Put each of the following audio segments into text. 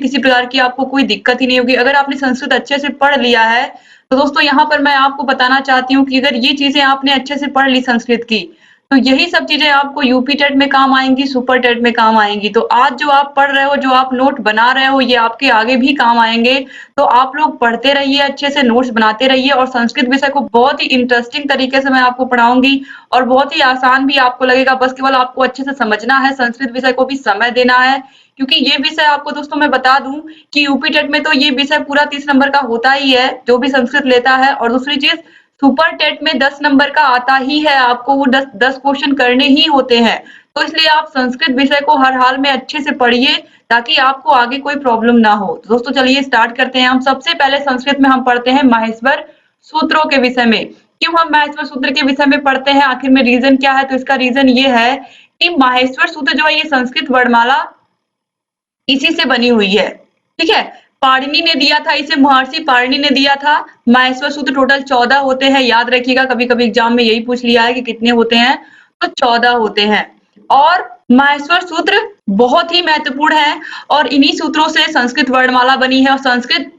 किसी प्रकार की आपको कोई दिक्कत ही नहीं होगी। अगर आपने संस्कृत अच्छे से पढ़ लिया है, तो दोस्तों यहाँ पर मैं आपको बताना चाहती हूँ कि अगर ये चीज़ें आपने अच्छे से पढ़ ली संस्कृत की, तो यही सब चीज़ें आपको यूपी टेट में काम आएँगी, सुपर टेट में काम आएँगी। तो आज जो आप पढ़ रहे हो, जो आप नोट बना रहे हो, ये आपके आगे भी काम आएँगे। तो आप लोग पढ़ते रहिए, अच्छे से नोट्स बनाते रहिए और संस्कृत विषय को बहुत ही इंटरेस्टिंग तरीके से मैं आपको पढ़ाऊँगी और बहुत ही आसान भी आपको लगेगा। बस केवल आपको अच्छे से समझना है, संस्कृत विषय को भी समय देना है, क्योंकि ये विषय आपको दोस्तों मैं बता दूं कि यूपी टेट में तो ये विषय पूरा 30 नंबर का होता ही है, जो भी संस्कृत लेता है। और दूसरी चीज, सुपर टेट में 10 नंबर का आता ही है, आपको वो 10 क्वेश्चन करने ही होते हैं। तो इसलिए आप संस्कृत विषय को हर हाल में अच्छे से पढ़िए, ताकि आपको आगे कोई प्रॉब्लम ना हो। तो दोस्तों चलिए स्टार्ट करते हैं। हम सबसे पहले संस्कृत में हम पढ़ते हैं माहेश्वर सूत्रों के विषय में। क्यों हम माहेश्वर सूत्र के विषय में पढ़ते हैं, आखिर में रीजन क्या है? तो इसका रीजन ये है कि माहेश्वर सूत्र जो है ये संस्कृत वर्णमाला इसी से बनी हुई है। ठीक है, पाणिनि ने दिया था इसे, महर्षि पाणिनि ने दिया था। माहेश्वर सूत्र टोटल 14 होते हैं, याद रखिएगा, कभी कभी एग्जाम में यही पूछ लिया है कि कितने होते हैं, तो 14 होते हैं। और माहेश्वर सूत्र बहुत ही महत्वपूर्ण है और इन्हीं सूत्रों से संस्कृत वर्णमाला बनी है और संस्कृत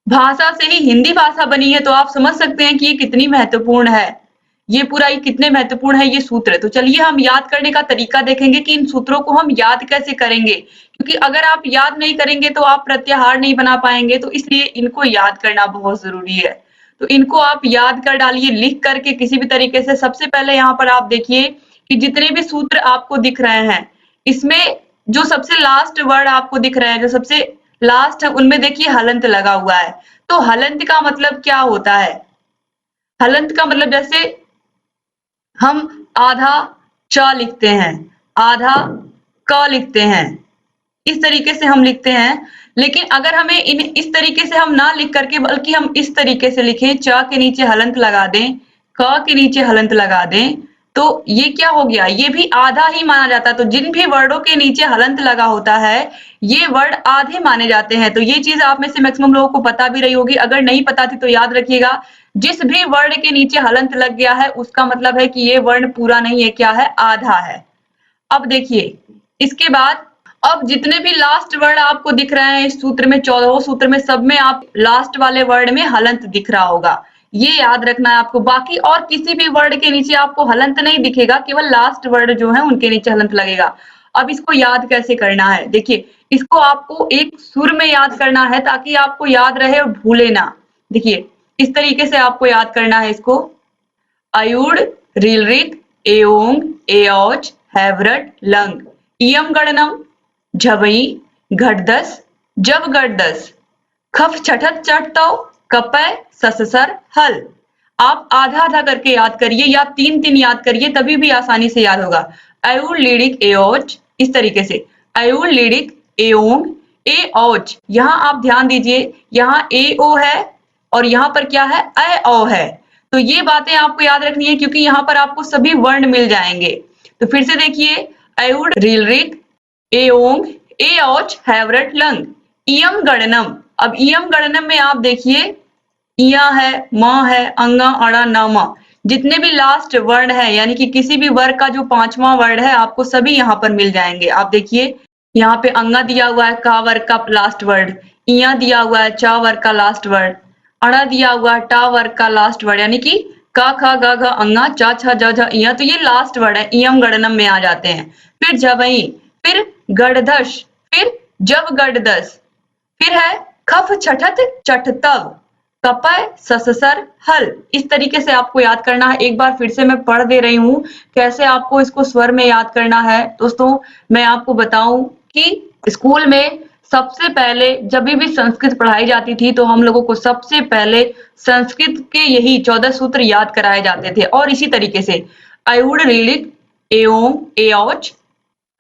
भाषा से ही हिंदी भाषा बनी है। तो आप समझ सकते हैं कि ये कितनी महत्वपूर्ण है, ये पूरा ये कितने महत्वपूर्ण है ये सूत्र। तो चलिए हम याद करने का तरीका देखेंगे कि इन सूत्रों को हम याद कैसे करेंगे, क्योंकि अगर आप याद नहीं करेंगे तो आप प्रत्याहार नहीं बना पाएंगे। तो इसलिए इनको याद करना बहुत जरूरी है। तो इनको आप याद कर डालिए लिख करके किसी भी तरीके से। सबसे पहले यहाँ पर आप देखिए कि जितने भी सूत्र आपको दिख रहे हैं, इसमें जो सबसे लास्ट वर्ड आपको दिख रहे हैं, जो सबसे लास्ट है, उनमें देखिए हलंत लगा हुआ है। तो हलंत का मतलब क्या होता है? हलंत का मतलब जैसे हम आधा च लिखते हैं, आधा क लिखते हैं, इस तरीके से हम लिखते हैं। लेकिन अगर हमें इस तरीके से हम ना लिख करके, बल्कि हम इस तरीके से लिखें, च के नीचे हलंत लगा दें, क के नीचे हलंत लगा दें, तो ये क्या हो गया? ये भी आधा ही माना जाता है। तो जिन भी वर्डों के नीचे हलंत लगा होता है, ये वर्ड आधे माने जाते हैं। तो ये चीज आप में से मैक्सिमम लोगों को पता भी रही होगी। अगर नहीं पता थी तो याद रखिएगा, जिस भी वर्ण के नीचे हलंत लग गया है उसका मतलब है कि ये वर्ण पूरा नहीं है, क्या है? आधा है। अब देखिए इसके बाद, अब जितने भी लास्ट वर्ड आपको दिख रहे हैं इस सूत्र में, 14 सूत्र में, सब में आप लास्ट वाले वर्ड में हलंत दिख रहा होगा, ये याद रखना है आपको। बाकी और किसी भी वर्ड के नीचे आपको हलंत नहीं दिखेगा, केवल लास्ट वर्ड जो है उनके नीचे हलंत लगेगा। अब इसको याद कैसे करना है? देखिए, इसको आपको एक सुर में याद करना है ताकि आपको याद रहे और भूले ना। देखिए इस तरीके से आपको याद करना है इसको। अयुड़, रीलरित, एओंग, एओच, हैवरट, लंग, इयम गणनम, झवई, घटदस, जब गटदस, खफ छठत चटतौ, कपय, सससर, हल। आप आधा आधा करके याद करिए या 3-3 याद करिए, तभी भी आसानी से याद होगा। अयुड़, लीडिक, एओच, इस तरीके से अयुड़, लीडिक, एओंग, एओच। यहाँ आप ध्यान दीजिए, यहाँ एओ है और यहाँ पर क्या है? अ औ है। तो ये बातें आपको याद रखनी है, क्योंकि यहाँ पर आपको सभी वर्ण मिल जाएंगे। तो फिर से देखिए, अयुड़, रीलरित, एओंग, एओच, हैवरट, लंग, इयम गणनम। अब इयम गणनम में आप देखिए, इया है, म है, अंगा, अड़ा, नामा, जितने भी लास्ट वर्ण है, यानी कि किसी भी वर्ग का जो 5वां वर्ड है, आपको सभी यहाँ पर मिल जाएंगे। आप देखिए यहाँ पे अंगा दिया हुआ है, का वर्ग का लास्ट वर्ड, इया दिया हुआ है, चा वर्ग का लास्ट वर्ड, अड़ा दिया हुआ है, टा वर्ग का लास्ट वर्ड, यानी कि का, खा, गा, घा, अंगा, चा, छा, जा, झा, इया। तो ये लास्ट वर्ड है, इयम गणनम में आ जाते हैं। फिर जबई, फिर गड़धश, फिर जब गड़दस, फिर है खफ छठत चटतव, कपय, सससर, हल। इस तरीके से आपको याद करना है। एक बार फिर से मैं पढ़ दे रही हूँ कैसे आपको इसको स्वर में याद करना है। दोस्तों मैं आपको बताऊं कि स्कूल में सबसे पहले जब भी संस्कृत पढ़ाई जाती थी, तो हम लोगों को सबसे पहले संस्कृत के यही 14 सूत्र याद कराए जाते थे। और इसी तरीके से अयुड़, रीलिक, एओंग, एओच,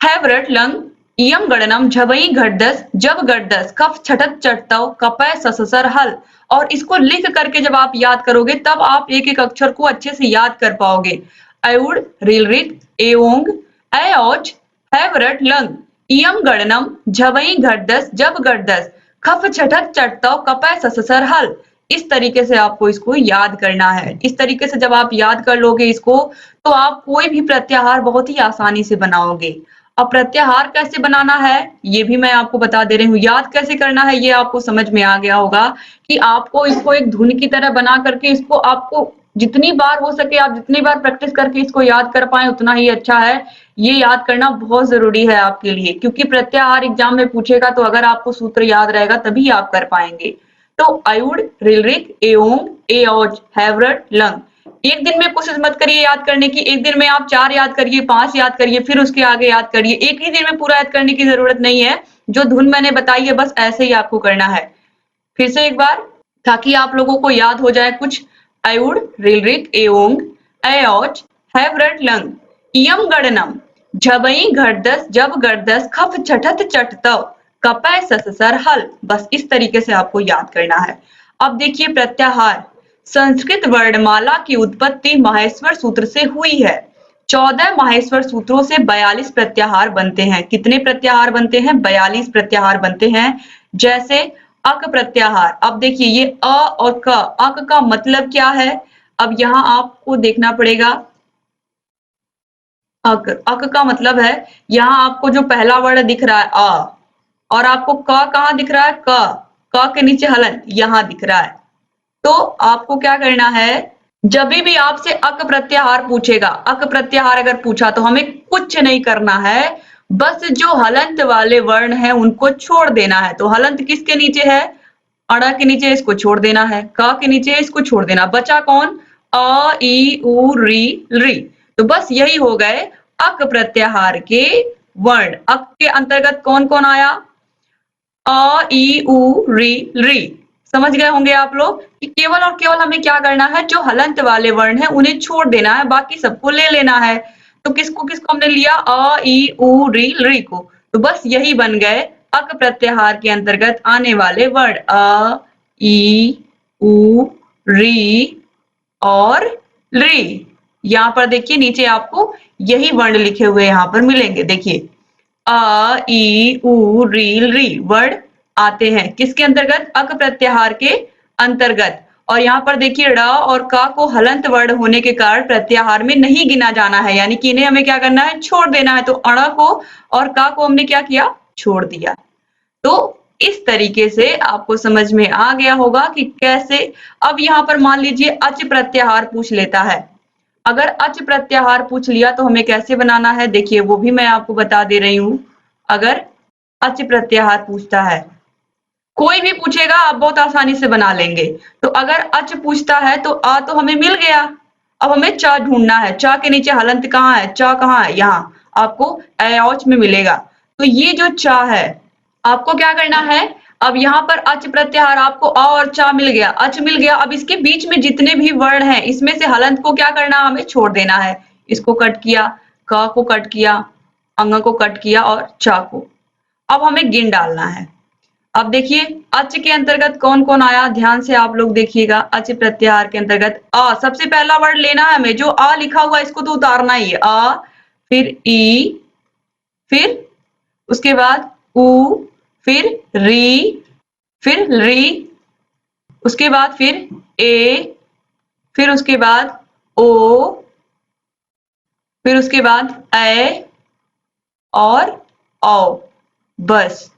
हैवरट, लंग, इयम गणनम, झवई, घटदस, जब गटदस, कफ छठत चटतव, कपय, सससर, हल। और इसको लिख करके जब आप याद करोगे, तब आप एक एक अक्षर को अच्छे से याद कर पाओगे। अयुड़, रीलरित, एओंग, एओच, हैवरट, लंग, इयम गणनम, झवई, घटदस, जब गटदस, खफ छठत चटतव, कपय, सससर, हल। इस तरीके से आपको इसको याद करना है। इस तरीके से जब आप याद कर लोगे इसको, तो आप कोई भी प्रत्याहार बहुत ही आसानी से बनाओगे। अब प्रत्याहार कैसे बनाना है ये भी मैं आपको बता दे रही हूँ। याद कैसे करना है ये आपको समझ में आ गया होगा कि आपको इसको एक धुन की तरह बना करके इसको आपको जितनी बार हो सके आप जितनी बार प्रैक्टिस करके इसको याद कर पाए उतना ही अच्छा है। ये याद करना बहुत जरूरी है आपके लिए, क्योंकि प्रत्याहार एग्जाम में पूछेगा तो अगर आपको सूत्र याद रहेगा तभी आप कर पाएंगे। तो आयुड, रिलरिक, एओंग, एओज, हैवरट, लंग। एक दिन में कोशिश मत करिए याद करने की, एक दिन में आप 4 याद करिए, 5 याद करिए, फिर उसके आगे याद करिए। एक ही दिन में पूरा याद करने की जरूरत नहीं है, जो धुन मैंने बताई है बस ऐसे ही आपको करना है। फिर से एक बार ताकि आप लोगों को याद हो जाए कुछ। आयुड, रिलरिक, एओंग, एओज, हैवरट, लंग। इयम गणनम झबई घड़दस जब गर्दस खफ छठत चटतव कपय सससर हल। बस इस तरीके से आपको याद करना है। अब देखिए प्रत्याहार। संस्कृत वर्णमाला की उत्पत्ति माहेश्वर सूत्र से हुई है। 14 माहेश्वर सूत्रों से 42 प्रत्याहार बनते हैं। कितने प्रत्याहार बनते हैं? 42 प्रत्याहार बनते हैं। जैसे अक प्रत्याहार। अब देखिए ये अ और क, अक का मतलब क्या है? अब यहाँ आपको देखना पड़ेगा। अक, अक का मतलब है यहाँ आपको जो पहला वर्ड दिख रहा है अ, और आपको क कहाँ दिख रहा है? क के नीचे हलन यहाँ दिख रहा है। तो आपको क्या करना है, जब भी आपसे अक प्रत्याहार पूछेगा, अक प्रत्याहार अगर पूछा तो हमें कुछ नहीं करना है, बस जो हलंत वाले वर्ण हैं उनको छोड़ देना है। तो हलंत किसके नीचे है? अड़ के नीचे, इसको छोड़ देना है। क के नीचे इसको छोड़ देना। बचा कौन? अ, ई, उ, री, री। तो बस यही हो गए अक प्रत्याहार के वर्ण। अक के अंतर्गत कौन कौन आया? अ, ई, उ, री, री। समझ गए होंगे आप लोग कि केवल और केवल हमें क्या करना है, जो हलंत वाले वर्ण है उन्हें छोड़ देना है, बाकी सबको ले लेना है। तो किसको किसको हमने लिया? अ, ई, उ, री, री को। तो बस यही बन गए अक प्रत्याहार के अंतर्गत आने वाले वर्ण। अ, ई, उ, री और री। यहाँ पर देखिए नीचे आपको यही वर्ण लिखे हुए यहाँ पर मिलेंगे। देखिए अ, ई, उ, री वर्ड आते हैं किसके अंतर्गत? अक प्रत्याहार के अंतर्गत। और यहाँ पर देखिए ड़ और क को हलंत वर्ण होने के कारण प्रत्याहार में नहीं गिना जाना है, यानी कि इन्हें हमें क्या करना है? छोड़ देना है। तो अण को और क को हमने क्या किया? छोड़ दिया। तो इस तरीके से आपको समझ में आ गया होगा कि कैसे। अब यहाँ पर मान लीजिए अच प्रत्याहार पूछ लेता है। अगर अच प्रत्याहार पूछ लिया तो हमें कैसे बनाना है, देखिए वो भी मैं आपको बता दे रही हूं। अगर अच प्रत्याहार पूछता है, कोई भी पूछेगा आप बहुत आसानी से बना लेंगे। तो अगर अच पूछता है तो आ तो हमें मिल गया। अब हमें च ढूंढना है। च के नीचे हलंत कहाँ है? च कहाँ है? यहाँ आपको एऔच में मिलेगा। तो ये जो च है आपको क्या करना है, अब यहाँ पर अच प्रत्याहार आपको अ और च मिल गया, अच मिल गया। अब इसके बीच में जितने भी वर्ण हैं इसमें से हलंत को क्या करना, हमें छोड़ देना है। इसको कट किया, क को कट किया, अंग को कट किया और च को। अब हमें गिन डालना है। अब देखिए अच के अंतर्गत कौन कौन आया, ध्यान से आप लोग देखिएगा। अच प्रत्याहार के अंतर्गत अ, सबसे पहला वर्ड लेना है हमें, जो अ लिखा हुआ है इसको तो उतारना ही है। अ, फिर ई, फिर उसके बाद उ, फिर री, फिर री, उसके बाद फिर ए, फिर उसके बाद ओ, फिर उसके बाद ए और औ। बस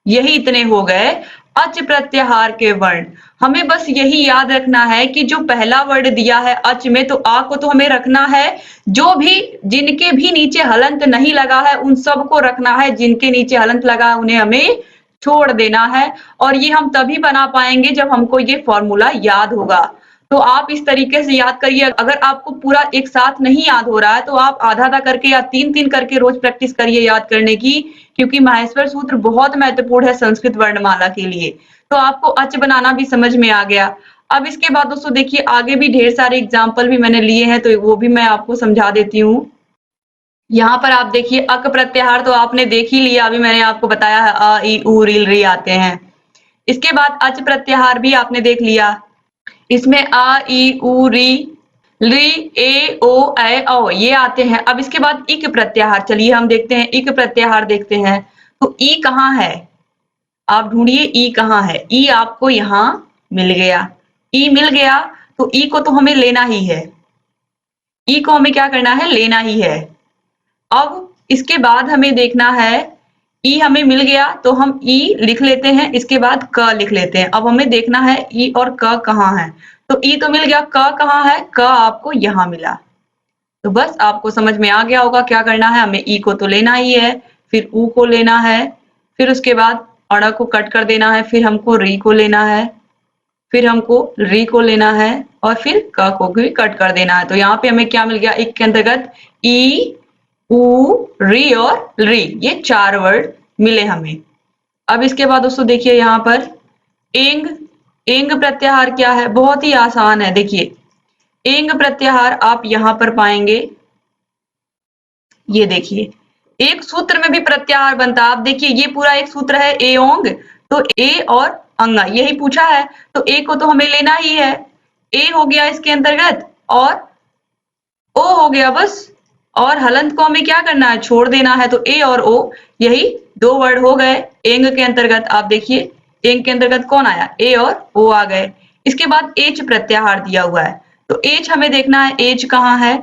यही इतने हो गए अच प्रत्याहार के वर्ण। हमें बस यही याद रखना है कि जो पहला वर्ड दिया है अच में, तो आ को तो हमें रखना है। जो भी जिनके भी नीचे हलंत नहीं लगा है उन सबको रखना है, जिनके नीचे हलंत लगा है उन्हें हमें छोड़ देना है। और ये हम तभी बना पाएंगे जब हमको ये फॉर्मूला याद होगा। तो आप इस तरीके से याद करिए। अगर आपको पूरा एक साथ नहीं याद हो रहा है तो आप आधा आधा करके या 3-3 करके रोज प्रैक्टिस करिए याद करने की, क्योंकि माहेश्वर सूत्र बहुत महत्वपूर्ण है संस्कृत वर्णमाला के लिए। तो आपको अच बनाना भी समझ में आ गया। अब इसके बाद दोस्तों देखिए आगे भी ढेर सारे एग्जाम्पल भी मैंने लिए हैं, तो वो भी मैं आपको समझा देती हूँ। यहाँ पर आप देखिए अक प्रत्याहार तो आपने देख ही लिया, अभी मैंने आपको बताया है अ, ई, उ, री आते हैं। इसके बाद अच प्रत्याहार भी आपने देख लिया। इसमें अ, ई, उ, री, ए, ओ, ए, औ ये आते हैं। अब इसके बाद इक प्रत्याहार, चलिए हम देखते हैं इक प्रत्याहार देखते हैं। तो ई कहाँ है? आप ढूंढिए ई कहाँ है। ई आपको यहाँ मिल गया। ई मिल गया तो ई को तो हमें लेना ही है। ई को हमें क्या करना है? लेना ही है। अब इसके बाद हमें देखना है ई हमें मिल गया तो हम ई लिख लेते हैं, इसके बाद क लिख लेते हैं। अब हमें देखना है ई और क कहाँ है। तो ई तो मिल गया, क कहाँ है? क आपको यहाँ मिला। तो बस आपको समझ में आ गया होगा क्या करना है। हमें ई को तो लेना ही है, फिर ऊ को लेना है, फिर उसके बाद अड़ को कट कर देना है, फिर हमको री को लेना है, फिर हमको री को लेना है और फिर क को भी कट कर देना है। तो यहाँ पे हमें क्या मिल गया? एक के अंतर्गत ई, ऊ, री और री, ये 4 वर्ड मिले हमें। अब इसके बाद दोस्तों देखिए यहाँ पर एंग, एंग प्रत्याहार क्या है? बहुत ही आसान है। देखिए एंग प्रत्याहार आप यहाँ पर पाएंगे, ये देखिए एक सूत्र में भी प्रत्याहार बनता है। आप देखिए ये पूरा एक सूत्र है ए ओंग, तो ए और अंगा यही पूछा है, तो ए को तो हमें लेना ही है। ए हो गया इसके अंतर्गत और ओ हो गया बस, और हलंत को हमें क्या करना है? छोड़ देना है। तो ए और ओ यही 2 वर्ड हो गए एंग के अंतर्गत। आप देखिए एंग के अंतर्गत कौन आया? ए और ओ आ गए। इसके बाद एच प्रत्याहार दिया हुआ है, तो एच हमें देखना है, एच कहाँ है?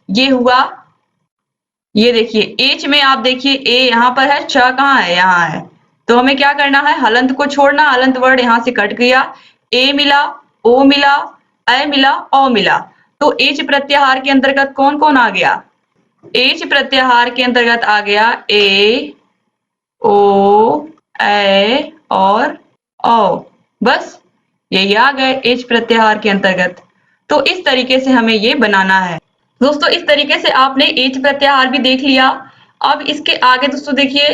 ये हुआ, ये देखिए एच में आप देखिए ए यहाँ पर है, च कहाँ है? यहाँ है। तो हमें क्या करना है? हलंत को छोड़ना, हलंत वर्ड यहाँ से कट गया, ए मिला, ओ मिला, ए मिला, ओ मिला। तो एच प्रत्याहार के अंतर्गत कौन कौन आ गया? एच प्रत्याहार के अंतर्गत आ गया ए, ओ, ए और ओ, बस यही आ गए एच प्रत्याहार के अंतर्गत। तो इस तरीके से हमें ये बनाना है। दोस्तों इस तरीके से आपने एच प्रत्याहार भी देख लिया। अब इसके आगे दोस्तों देखिए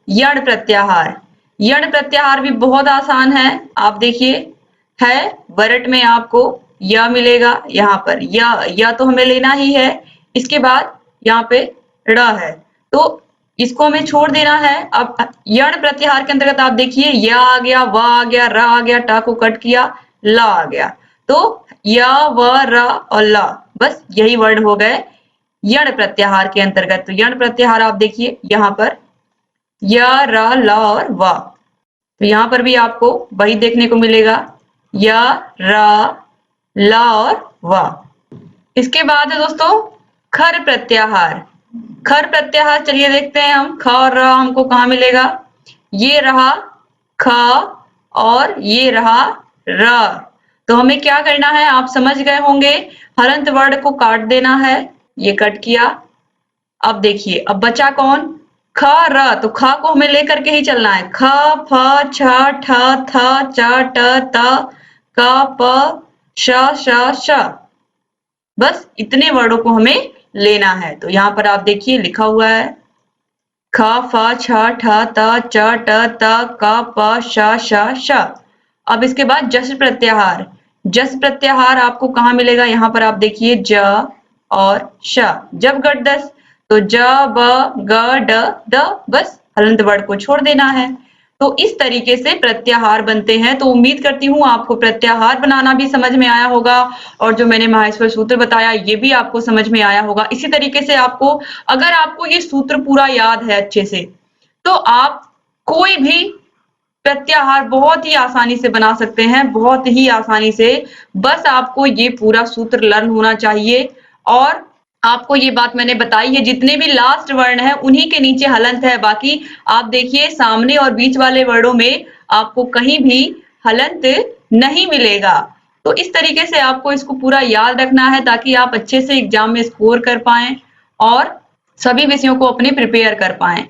यण प्रत्याहार। यण प्रत्याहार भी बहुत आसान है। आप देखिए है वरट में आपको य मिलेगा, यहाँ पर या तो हमें लेना ही है। इसके बाद यहाँ पे ड़ है, तो इसको हमें छोड़ देना है। अब यण प्रत्याहार के अंतर्गत आप देखिए य आ गया, व आ गया, र आ गया, ट को कट किया, ल आ गया। तो य, व, र और ल, बस यही वर्ड हो गए यण प्रत्याहार के अंतर्गत। तो यण प्रत्याहार आप देखिए यहाँ पर य, र, ल और व, तो यहाँ पर भी आपको वही देखने को मिलेगा य, र, ल और व। इसके बाद है दोस्तों खर प्रत्याहार। खर प्रत्याहार चलिए देखते हैं हम। ख और र हमको कहाँ मिलेगा? ये रहा ख और ये रहा र। तो हमें क्या करना है? आप समझ गए होंगे, हलंत वर्ड को काट देना है, ये कट किया। अब देखिए अब बचा कौन? ख र, तो ख को हमें लेकर के ही चलना है। ख, फ, छ, ठ, थ, च, ट, त, क, प, श, श। बस इतने वर्डों को हमें लेना है। तो यहाँ पर आप देखिए लिखा हुआ है ख, फ, छ, ठ, त, च, ट, त, क, प, श। अब इसके बाद जस प्रत्याहार। जस प्रत्याहार आपको कहाँ मिलेगा? यहाँ पर आप देखिए ज और श। जब गट दस, तो ज, ब, ग, ड, द, बस हलंत वर्ड को छोड़ देना है। तो इस तरीके से प्रत्याहार बनते हैं। तो उम्मीद करती हूँ आपको प्रत्याहार बनाना भी समझ में आया होगा, और जो मैंने माहेश्वर सूत्र बताया ये भी आपको समझ में आया होगा। इसी तरीके से आपको, अगर आपको ये सूत्र पूरा याद है अच्छे से, तो आप कोई भी प्रत्याहार बहुत ही आसानी से बना सकते हैं, बहुत ही आसानी से। बस आपको ये पूरा सूत्र लर्न होना चाहिए। और आपको ये बात मैंने बताई है, जितने भी लास्ट वर्ण है उन्हीं के नीचे हलंत है। बाकी आप देखिए सामने और बीच वाले वर्णों में आपको कहीं भी हलंत नहीं मिलेगा। तो इस तरीके से आपको इसको पूरा याद रखना है, ताकि आप अच्छे से एग्जाम में स्कोर कर पाएं और सभी विषयों को अपने प्रिपेयर कर पाएं।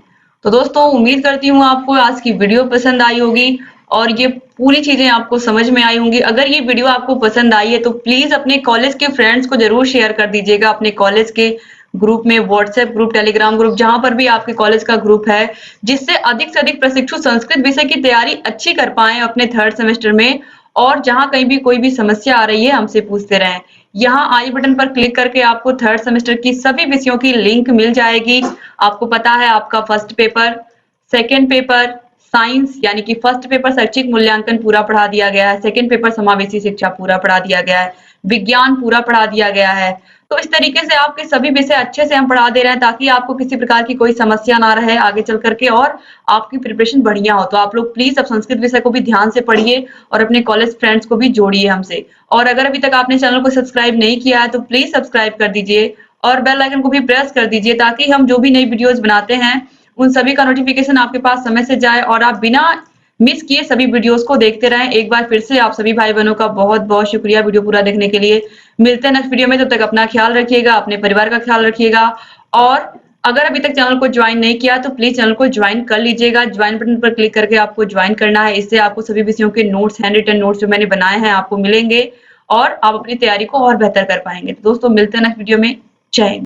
तो दोस्तों उम्मीद करती हूँ आपको आज की वीडियो पसंद आई होगी और ये पूरी चीजें आपको समझ में आई होंगी। अगर ये वीडियो आपको पसंद आई है तो प्लीज अपने कॉलेज के फ्रेंड्स को जरूर शेयर कर दीजिएगा, अपने कॉलेज के ग्रुप में, व्हाट्सएप ग्रुप, टेलीग्राम ग्रुप, जहां पर भी आपके कॉलेज का ग्रुप है, जिससे अधिक से अधिक प्रशिक्षु संस्कृत विषय की तैयारी अच्छी कर पाए अपने 3rd सेमेस्टर में। और जहां कहीं भी कोई भी समस्या आ रही है हमसे पूछते रहें। यहाँ आई बटन पर क्लिक करके आपको 3rd सेमेस्टर की सभी विषयों की लिंक मिल जाएगी। आपको पता है आपका first paper, second paper science यानी कि फर्स्ट पेपर शैक्षिक मूल्यांकन पूरा पढ़ा दिया गया है, सेकंड पेपर समावेशी शिक्षा पूरा पढ़ा दिया गया है, विज्ञान पूरा पढ़ा दिया गया है। तो इस तरीके से आपके सभी विषय अच्छे से हम पढ़ा दे रहे हैं, ताकि आपको किसी प्रकार की कोई समस्या ना रहे आगे चल करके और आपकी प्रिपरेशन बढ़िया हो। तो आप लोग प्लीज अब संस्कृत विषय को भी ध्यान से पढ़िए और अपने कॉलेज फ्रेंड्स को भी जोड़िए हमसे। और अगर अभी तक आपने चैनल को सब्सक्राइब नहीं किया है तो प्लीज सब्सक्राइब कर दीजिए और बेल आइकन को भी प्रेस कर दीजिए ताकि हम जो भी नई वीडियोस बनाते हैं उन सभी का नोटिफिकेशन आपके पास समय से जाए और आप बिना मिस किए सभी वीडियोस को देखते रहें। एक बार फिर से आप सभी भाई बहनों का बहुत बहुत शुक्रिया वीडियो पूरा देखने के लिए। मिलते हैं नेक्स्ट वीडियो में, तब तक अपना ख्याल रखिएगा, अपने परिवार का ख्याल रखिएगा। और अगर अभी तक चैनल को ज्वाइन नहीं किया तो प्लीज चैनल को ज्वाइन कर लीजिएगा। ज्वाइन बटन पर क्लिक करके आपको ज्वाइन करना है। इससे आपको सभी विषयों के नोट्स, हैंड रिटन नोट्स जो मैंने बनाए हैं आपको मिलेंगे और आप अपनी तैयारी को और बेहतर कर पाएंगे। तो दोस्तों मिलते हैं नेक्स्ट वीडियो में। जय हिंद।